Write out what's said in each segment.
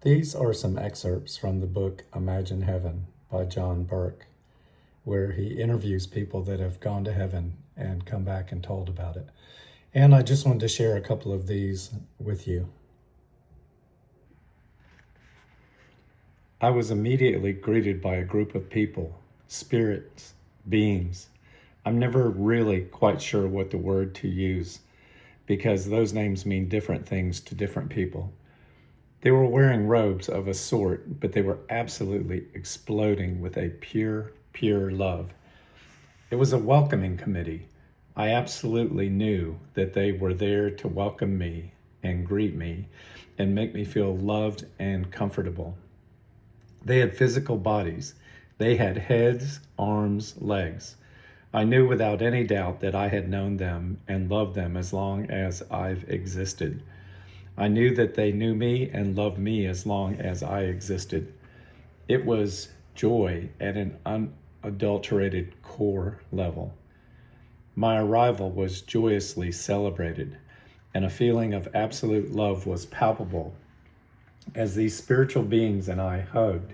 These are some excerpts from the book Imagine Heaven by John Burke, where he interviews people that have gone to heaven and come back and told about it. And I just wanted to share a couple of these with you. I was immediately greeted by a group of people, spirits, beings. I'm never really quite sure what the word to use because those names mean different things to different people. They were wearing robes of a sort, but they were absolutely exploding with a pure, pure love. It was a welcoming committee. I absolutely knew that they were there to welcome me and greet me and make me feel loved and comfortable. They had physical bodies. They had heads, arms, legs. I knew without any doubt that I had known them and loved them as long as I've existed. I knew that they knew me and loved me as long as I existed. It was joy at an unadulterated core level. My arrival was joyously celebrated, and a feeling of absolute love was palpable as these spiritual beings and I hugged,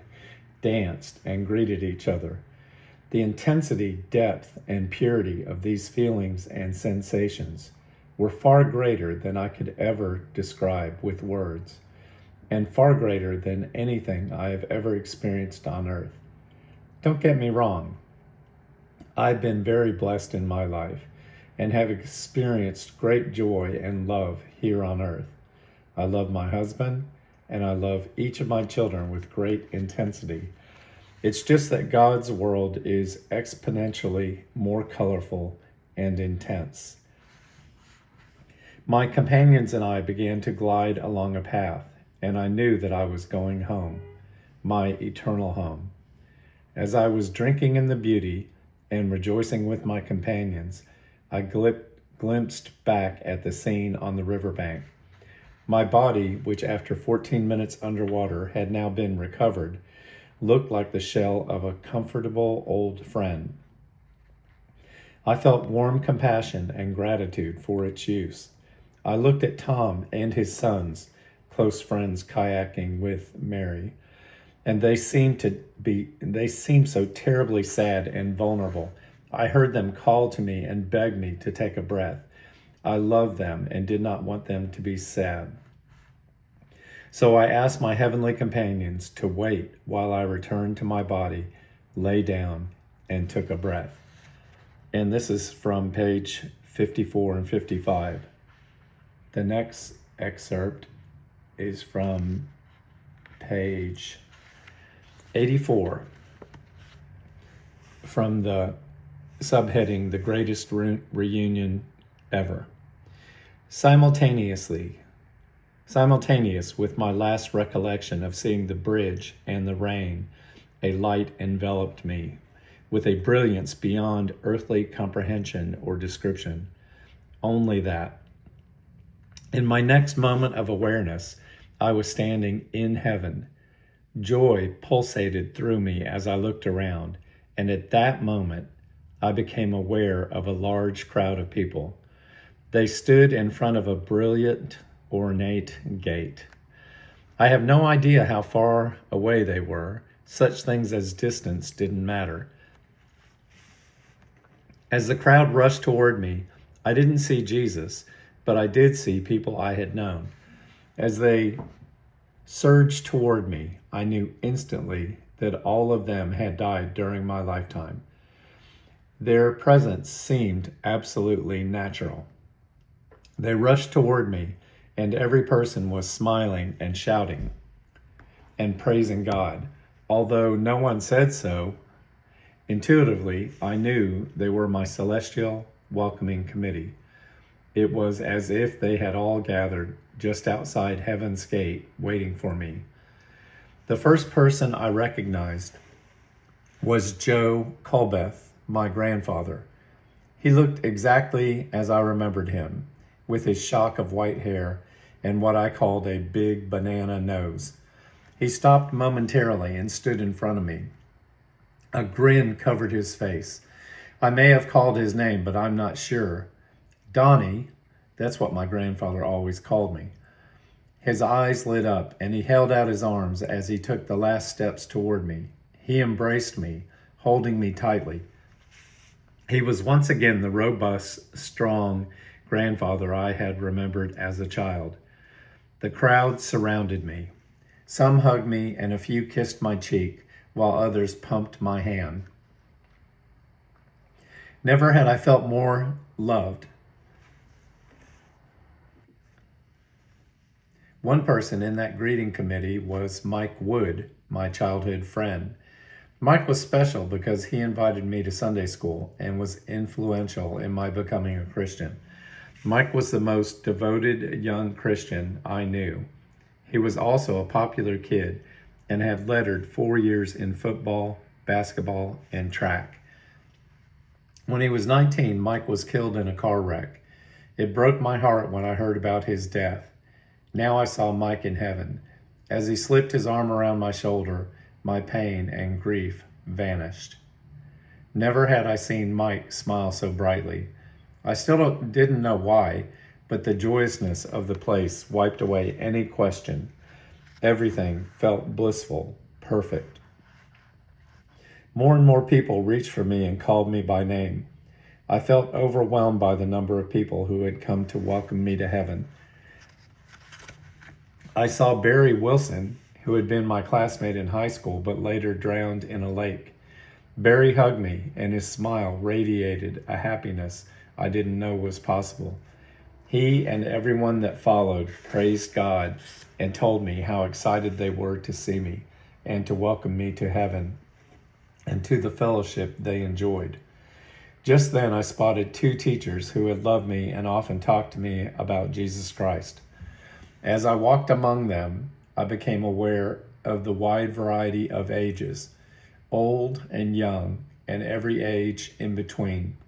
danced, and greeted each other. The intensity, depth, and purity of these feelings and sensations were far greater than I could ever describe with words, and far greater than anything I have ever experienced on earth. Don't get me wrong. I've been very blessed in my life and have experienced great joy and love here on earth. I love my husband, and I love each of my children with great intensity. It's just that God's world is exponentially more colorful and intense. My companions and I began to glide along a path, and I knew that I was going home, my eternal home. As I was drinking in the beauty and rejoicing with my companions, I glimpsed back at the scene on the riverbank. My body, which after 14 minutes underwater had now been recovered, looked like the shell of a comfortable old friend. I felt warm compassion and gratitude for its use. I looked at Tom and his sons, close friends kayaking with Mary, and they seemed so terribly sad and vulnerable. I heard them call to me and beg me to take a breath. I loved them and did not want them to be sad. So I asked my heavenly companions to wait while I returned to my body, lay down, and took a breath. And this is from page 54 and 55. The next excerpt is from page 84, from the subheading, The Greatest Reunion Ever. Simultaneous with my last recollection of seeing the bridge and the rain, a light enveloped me with a brilliance beyond earthly comprehension or description. Only that. In my next moment of awareness, I was standing in heaven. Joy pulsated through me as I looked around, and at that moment, I became aware of a large crowd of people. They stood in front of a brilliant, ornate gate. I have no idea how far away they were. Such things as distance didn't matter. As the crowd rushed toward me, I didn't see Jesus, but I did see people I had known. As they surged toward me, I knew instantly that all of them had died during my lifetime. Their presence seemed absolutely natural. They rushed toward me, and every person was smiling and shouting and praising God. Although no one said so, intuitively, I knew they were my celestial welcoming committee. It was as if they had all gathered just outside heaven's gate waiting for me. The first person I recognized was Joe Colbeth, my grandfather. He looked exactly as I remembered him, with his shock of white hair and what I called a big banana nose. He stopped momentarily and stood in front of me. A grin covered his face. I may have called his name, but I'm not sure. Donnie, that's what my grandfather always called me. His eyes lit up, and he held out his arms as he took the last steps toward me. He embraced me, holding me tightly. He was once again the robust, strong grandfather I had remembered as a child. The crowd surrounded me. Some hugged me, and a few kissed my cheek, while others pumped my hand. Never had I felt more loved. One person in that greeting committee was Mike Wood, my childhood friend. Mike was special because he invited me to Sunday school and was influential in my becoming a Christian. Mike was the most devoted young Christian I knew. He was also a popular kid and had lettered 4 years in football, basketball, and track. When he was 19, Mike was killed in a car wreck. It broke my heart when I heard about his death. Now I saw Mike in heaven. As he slipped his arm around my shoulder, my pain and grief vanished. Never had I seen Mike smile so brightly. I still didn't know why, but the joyousness of the place wiped away any question. Everything felt blissful, perfect. More and more people reached for me and called me by name. I felt overwhelmed by the number of people who had come to welcome me to heaven. I saw Barry Wilson, who had been my classmate in high school but later drowned in a lake. Barry hugged me, and his smile radiated a happiness I didn't know was possible. He and everyone that followed praised God and told me how excited they were to see me and to welcome me to heaven and to the fellowship they enjoyed. Just then I spotted 2 teachers who had loved me and often talked to me about Jesus Christ. As I walked among them, I became aware of the wide variety of ages, old and young, and every age in between.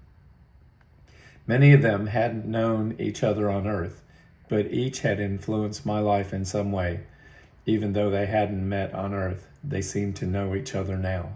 Many of them hadn't known each other on earth, but each had influenced my life in some way. Even though they hadn't met on earth, they seemed to know each other now.